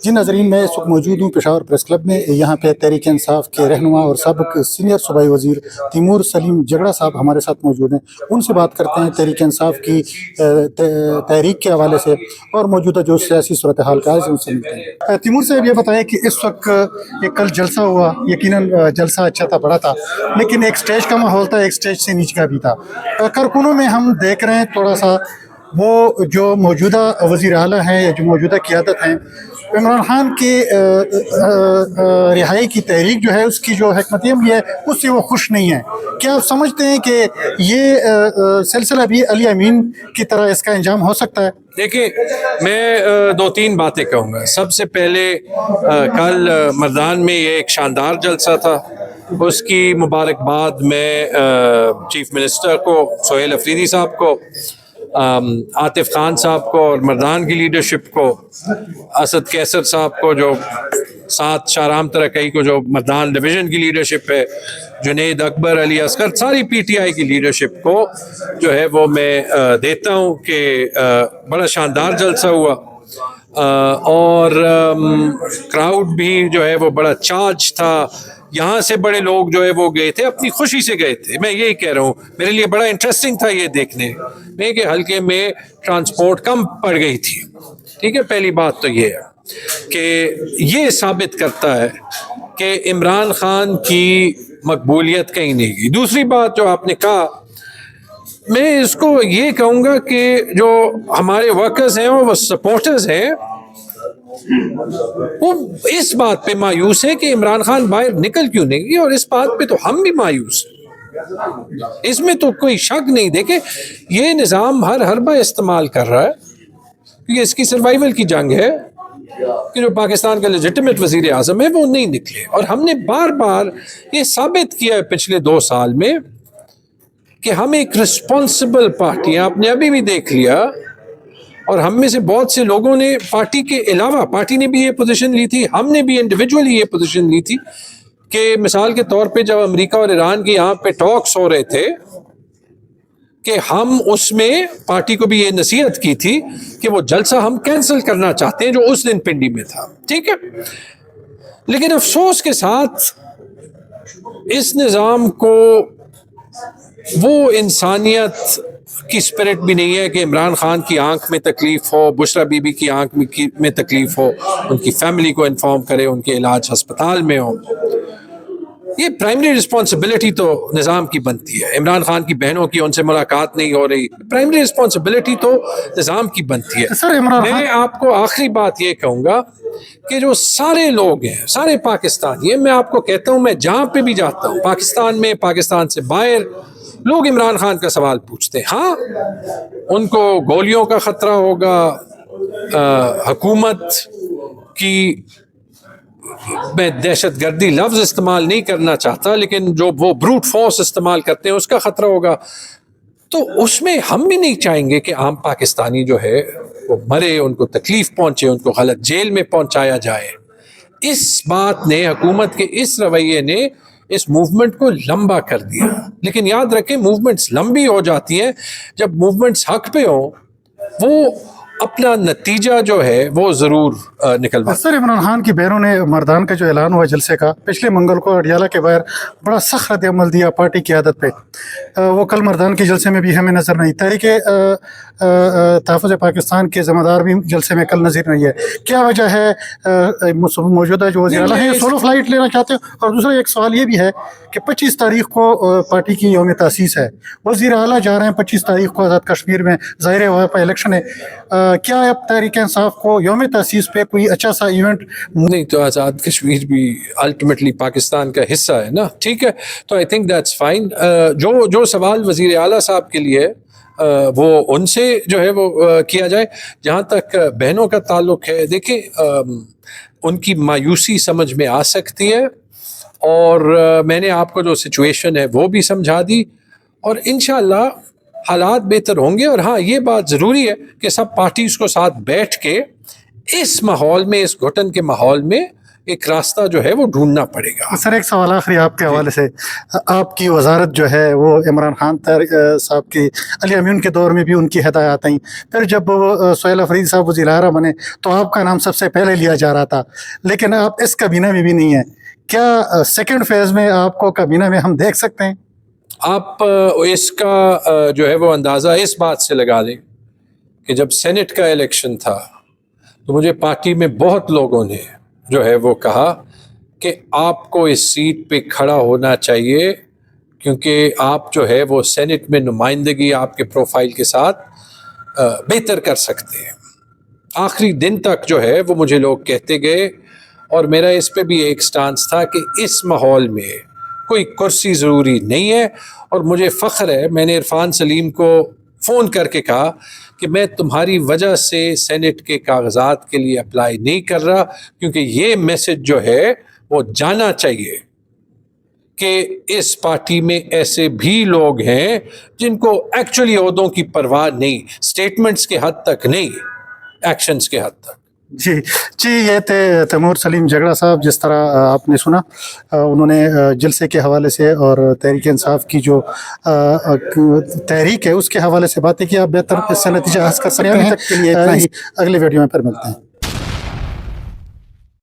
جن ناظرین میں اس وقت موجود ہوں پشاور پریس کلب میں، یہاں پہ تحریک انصاف کے رہنما اور سابق سینئر صوبائی وزیر تیمور سلیم جگڑا صاحب ہمارے ساتھ موجود ہیں۔ ان سے بات کرتے ہیں تحریک انصاف کی تحریک کے حوالے سے اور موجودہ جو سیاسی صورتحال کا ہے ان سے ملتے ہیں۔ تیمور صاحب یہ بتائیں کہ اس وقت ایک کل جلسہ ہوا، یقیناً جلسہ اچھا تھا، بڑا تھا، لیکن ایک سٹیج کا ماحول تھا، ایک سٹیج سے نیچے کا بھی تھا۔ کارکنوں میں ہم دیکھ رہے ہیں تھوڑا سا وہ جو موجودہ وزیر اعلیٰ ہیں یا جو موجودہ قیادت ہیں، عمران خان کی رہائی کی تحریک جو ہے اس کی جو حکمت عملی ہے اس سے وہ خوش نہیں ہیں۔ کیا آپ سمجھتے ہیں کہ یہ سلسلہ بھی علی امین کی طرح اس کا انجام ہو سکتا ہے؟ دیکھیں، میں دو تین باتیں کہوں گا۔ سب سے پہلے کل مردان میں یہ ایک شاندار جلسہ تھا، اس کی مبارکباد میں چیف منسٹر کو، سہیل افریدی صاحب کو، عاطف خان صاحب کو اور مردان کی لیڈرشپ کو، اسد کیسر صاحب کو جو ساتھ شاہرام ترکئی کو جو مردان ڈویژن کی لیڈرشپ ہے، جنید اکبر، علی اصغر، ساری پی ٹی آئی کی لیڈرشپ کو جو ہے وہ میں دیتا ہوں کہ بڑا شاندار جلسہ ہوا، اور کراؤڈ بھی جو ہے وہ بڑا چارج تھا۔ یہاں سے بڑے لوگ جو ہے وہ گئے تھے، اپنی خوشی سے گئے تھے۔ میں یہی کہہ رہا ہوں، میرے لیے بڑا انٹرسٹنگ تھا یہ دیکھنے میں کہ حلقے میں ٹرانسپورٹ کم پڑ گئی تھی۔ ٹھیک ہے، پہلی بات تو یہ ہے کہ یہ ثابت کرتا ہے کہ عمران خان کی مقبولیت کہیں نہیں گئی۔ دوسری بات جو آپ نے کہا، میں اس کو یہ کہوں گا کہ جو ہمارے ورکرز ہیں وہ سپورٹرز ہیں، وہ اس بات پہ مایوس ہے کہ عمران خان باہر نکل کیوں نہیں گئی، اور اس بات پہ تو ہم بھی مایوس ہیں۔ اس میں تو کوئی شک نہیں۔ دیکھیں، یہ نظام ہر حربہ استعمال کر رہا ہے کیونکہ اس کی سروائیول کی جنگ ہے کہ جو پاکستان کا لیجٹمیٹ وزیر اعظم ہے وہ نہیں نکلے۔ اور ہم نے بار بار یہ ثابت کیا ہے پچھلے 2 سال میں کہ ہم ایک رسپانسبل پارٹی ہیں۔ آپ نے ابھی بھی دیکھ لیا، اور ہم میں سے بہت سے لوگوں نے پارٹی کے علاوہ، پارٹی نے بھی یہ پوزیشن لی تھی، ہم نے بھی انڈیویجولی یہ پوزیشن لی تھی کہ مثال کے طور پہ جب امریکہ اور ایران کے یہاں پہ ٹاکس ہو رہے تھے کہ ہم اس میں پارٹی کو بھی یہ نصیحت کی تھی کہ وہ جلسہ ہم کینسل کرنا چاہتے ہیں جو اس دن پنڈی میں تھا۔ ٹھیک ہے، لیکن افسوس کے ساتھ اس نظام کو وہ انسانیت کی اسپرٹ بھی نہیں ہے کہ عمران خان کی آنکھ میں تکلیف ہو، بشرا بی بی کی آنکھ میں تکلیف ہو، ان کی فیملی کو انفارم کرے، ان کے علاج ہسپتال میں ہو۔ یہ پرائمری رسپانسبلٹی تو نظام کی بنتی ہے۔ عمران خان کی بہنوں کی ان سے ملاقات نہیں ہو رہی، پرائمری رسپانسبلٹی تو نظام کی بنتی ہے۔ میں آپ کو آخری بات یہ کہوں گا کہ جو سارے لوگ ہیں، سارے پاکستانی ہیں، میں آپ کو کہتا ہوں، میں جہاں پہ بھی جاتا ہوں پاکستان میں، پاکستان سے باہر، لوگ عمران خان کا سوال پوچھتے ہیں۔ ہاں، ان کو گولیوں کا خطرہ ہوگا، حکومت کی، میں دہشت گردی لفظ استعمال نہیں کرنا چاہتا، لیکن جو وہ بروٹ فورس استعمال کرتے ہیں اس کا خطرہ ہوگا، تو اس میں ہم بھی نہیں چاہیں گے کہ عام پاکستانی جو ہے وہ مرے، ان کو تکلیف پہنچے، ان کو غلط جیل میں پہنچایا جائے۔ اس بات نے، حکومت کے اس رویے نے اس موومنٹ کو لمبا کر دیا۔ لیکن یاد رکھیں، موومنٹس لمبی ہو جاتی ہیں جب موومنٹس حق پہ ہوں، وہ اپنا نتیجہ جو ہے وہ ضرور نکلوا۔ سر، عمران خان کی بہنوں نے مردان کا جو اعلان ہوا جلسے کا پچھلے منگل کو اڈیالہ کے باہر بڑا سخت رد عمل دیا پارٹی کی عادت پہ، وہ کل مردان کے جلسے میں بھی ہمیں نظر نہیں۔ تحریک تحفظ پاکستان کے ذمہ دار بھی جلسے میں کل نظر نہیں ہے۔ کیا وجہ ہے؟ موجودہ جو وزیر اعلیٰ ہیں سولو فلائٹ لینا چاہتے ہیں؟ اور دوسرا ایک سوال یہ بھی ہے کہ 25 تاریخ کو پارٹی کی یوم تاسیس ہے، وزیر اعلیٰ جا رہے ہیں 25 تاریخ کو آزاد کشمیر میں، ظاہر ہے وہاں پہ الیکشن ہے، کیا اب تحریک انصاف کو یوم تاسیس پہ کوئی اچھا سا ایونٹ؟ نہیں تو آزاد کشمیر بھی الٹیمیٹلی پاکستان کا حصہ ہے نا، ٹھیک ہے، تو آئی تھنک دیٹس فائن۔ جو سوال وزیر اعلیٰ صاحب کے لیے وہ ان سے جو ہے وہ کیا جائے۔ جہاں تک بہنوں کا تعلق ہے، دیکھیں، ان کی مایوسی سمجھ میں آ سکتی ہے، اور میں نے آپ کو جو سچویشن ہے وہ بھی سمجھا دی، اور انشاءاللہ حالات بہتر ہوں گے۔ اور ہاں، یہ بات ضروری ہے کہ سب پارٹیز کو ساتھ بیٹھ کے اس ماحول میں، اس گھٹن کے ماحول میں ایک راستہ جو ہے وہ ڈھونڈنا پڑے گا. سر ایک سوال آخری آپ کے حوالے سے، آپ کی وزارت جو ہے وہ عمران خان صاحب کی علی امین کے دور میں بھی ان کی ہدایات آئیں، پھر جب وہ سہیل افریدی صاحب وزیر اعلیٰ بنے تو آپ کا نام سب سے پہلے لیا جا رہا تھا، لیکن آپ اس کابینہ میں بھی نہیں ہیں. کیا سیکنڈ فیز میں آپ کو کابینہ میں ہم دیکھ سکتے ہیں؟ آپ اس کا جو ہے وہ اندازہ اس بات سے لگا لیں کہ جب سینٹ کا الیکشن تھا تو مجھے پارٹی میں بہت لوگوں نے جو ہے وہ کہا کہ آپ کو اس سیٹ پہ کھڑا ہونا چاہیے کیونکہ آپ جو ہے وہ سینٹ میں نمائندگی آپ کے پروفائل کے ساتھ بہتر کر سکتے ہیں. آخری دن تک جو ہے وہ مجھے لوگ کہتے گئے اور میرا اس پہ بھی ایک سٹانس تھا کہ اس ماحول میں کوئی کرسی ضروری نہیں ہے. اور مجھے فخر ہے، میں نے عرفان سلیم کو فون کر کے کہا کہ میں تمہاری وجہ سے سینٹ کے کاغذات کے لیے اپلائی نہیں کر رہا، کیونکہ یہ میسج جو ہے وہ جانا چاہیے کہ اس پارٹی میں ایسے بھی لوگ ہیں جن کو ایکچولی عہدوں کی پرواہ نہیں، اسٹیٹمنٹس کے حد تک نہیں، ایکشنز کے حد تک. جی یہ تھے تیمور سلیم جگڑا صاحب. جس طرح آپ نے سنا انہوں نے جلسے کے حوالے سے اور تحریک انصاف کی جو تحریک ہے اس کے حوالے سے باتیں کی. آپ بہتر اس سے نتیجہ حاصل کر سکتے ہیں. ابھی تک کے لیے اتنا ہی، اگلے ویڈیو میں پھر ملتے ہیں.